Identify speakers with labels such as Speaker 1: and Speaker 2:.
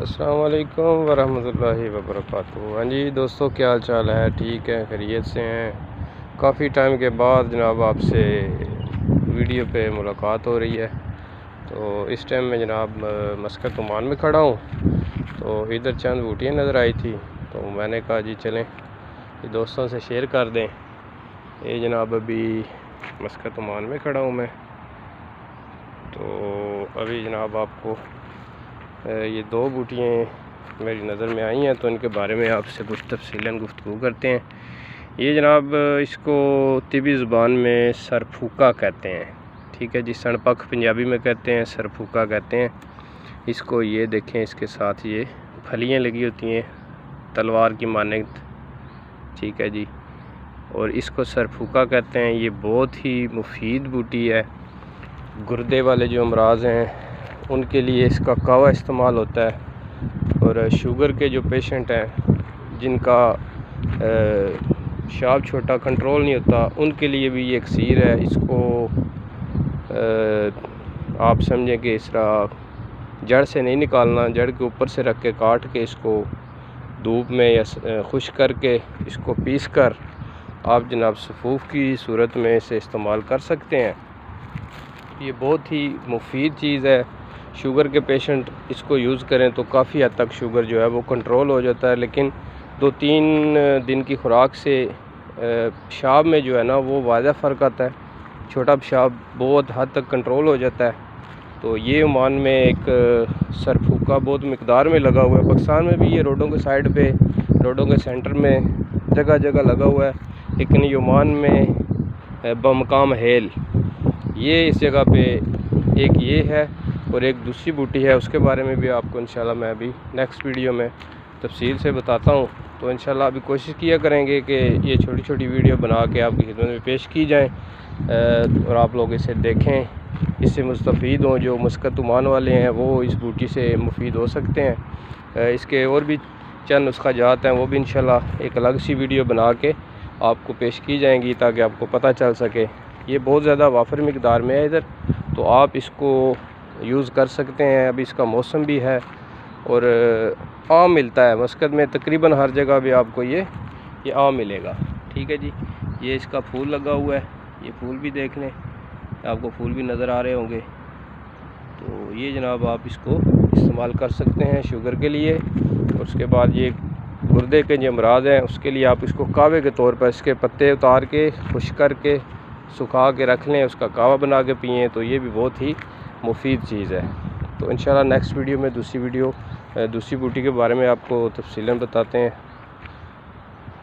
Speaker 1: अस्सलाम वालेकुम वरहमतुल्लाहि वबरकातुहू। हाँ जी दोस्तों, क्या हाल चाल है? ठीक है, खैरियत से हैं। काफ़ी टाइम के बाद जनाब आपसे वीडियो पे मुलाकात हो रही है। तो इस टाइम मैं जनाब मस्कत ओमान में खड़ा हूँ। तो इधर चंद बूटियाँ नज़र आई थी, तो मैंने कहा जी चलें ये दोस्तों से शेयर कर दें। ये जनाब अभी मस्कत ओमान में खड़ा हूँ मैं। तो अभी जनाब आपको ये दो बूटियाँ मेरी नज़र में आई हैं, तो इनके बारे में आपसे कुछ तफसीलन गुफ्तगू करते हैं। ये जनाब इसको तिबी ज़ुबान में सरफूका कहते हैं, ठीक है जी। सनपख पंजाबी में कहते हैं, सरफूका कहते हैं इसको। ये देखें, इसके साथ ये फलियाँ लगी होती हैं तलवार की मानद, ठीक है जी। और इसको सरफूका कहते हैं। ये बहुत ही मुफीद बूटी है। गुर्दे वाले जो अमराज हैं उनके लिए इसका कावा इस्तेमाल होता है। और शुगर के जो पेशेंट हैं जिनका पेशाब छोटा कंट्रोल नहीं होता, उनके लिए भी ये इक्सीर है। इसको आप समझें कि इस तरह जड़ से नहीं निकालना, जड़ के ऊपर से रख के काट के इसको धूप में या खुश्क करके इसको पीस कर आप जनाब सफ़ूफ की सूरत में इसे इस्तेमाल कर सकते हैं। ये बहुत ही मुफीद चीज़ है। शुगर के पेशेंट इसको यूज़ करें तो काफ़ी हद तक शुगर जो है वो कंट्रोल हो जाता है। लेकिन 2-3 दिन की खुराक से पेशाब में जो है ना वो वाज़ह फ़र्क आता है। छोटा पेशाब बहुत हद तक कंट्रोल हो जाता है। तो ये ओमान में एक सरफूका बहुत मिकदार में लगा हुआ है। पाकिस्तान में भी ये रोडों के साइड पे, रोडों के सेंटर में जगह जगह लगा हुआ है। लेकिन ये ओमान में बमकाम हेल, ये इस जगह पे एक ये है। और एक दूसरी बूटी है, उसके बारे में भी आपको इंशाल्लाह मैं अभी नेक्स्ट वीडियो में तफसील से बताता हूँ। तो इंशाल्लाह अभी कोशिश किया करेंगे कि ये छोटी छोटी वीडियो बना के आपकी खिदमत में पेश की जाएँ और आप लोग इसे देखें, इससे मुस्तफ़ीद हों। जो मस्कत ओमान वाले हैं वो इस बूटी से मुफीद हो सकते हैं। इसके और भी चंद नुस्खा जात हैं, वो भी इंशाल्लाह एक अलग सी वीडियो बना के आपको पेश की जाएंगी ताकि आपको पता चल सके। ये बहुत ज़्यादा वाफर मिकदार में है इधर, तो आप इसको यूज़ कर सकते हैं। अभी इसका मौसम भी है और आम मिलता है मस्कत में, तकरीबन हर जगह भी आपको ये आम मिलेगा, ठीक है जी। ये इसका फूल लगा हुआ है, ये फूल भी देख लें, आपको फूल भी नज़र आ रहे होंगे। तो ये जनाब आप इसको इस्तेमाल कर सकते हैं शुगर के लिए। और उसके बाद ये गुर्दे के जो अमराज हैं उसके लिए आप इसको कावे के तौर पर इसके पत्ते उतार के खुश्क करके सुखा के रख लें, उसका कावा बना के पिएँ, तो ये भी बहुत ही मुफीद चीज़ है। तो इंशाल्लाह नेक्स्ट वीडियो में दूसरी बूटी के बारे में आपको तफसीलन बताते हैं।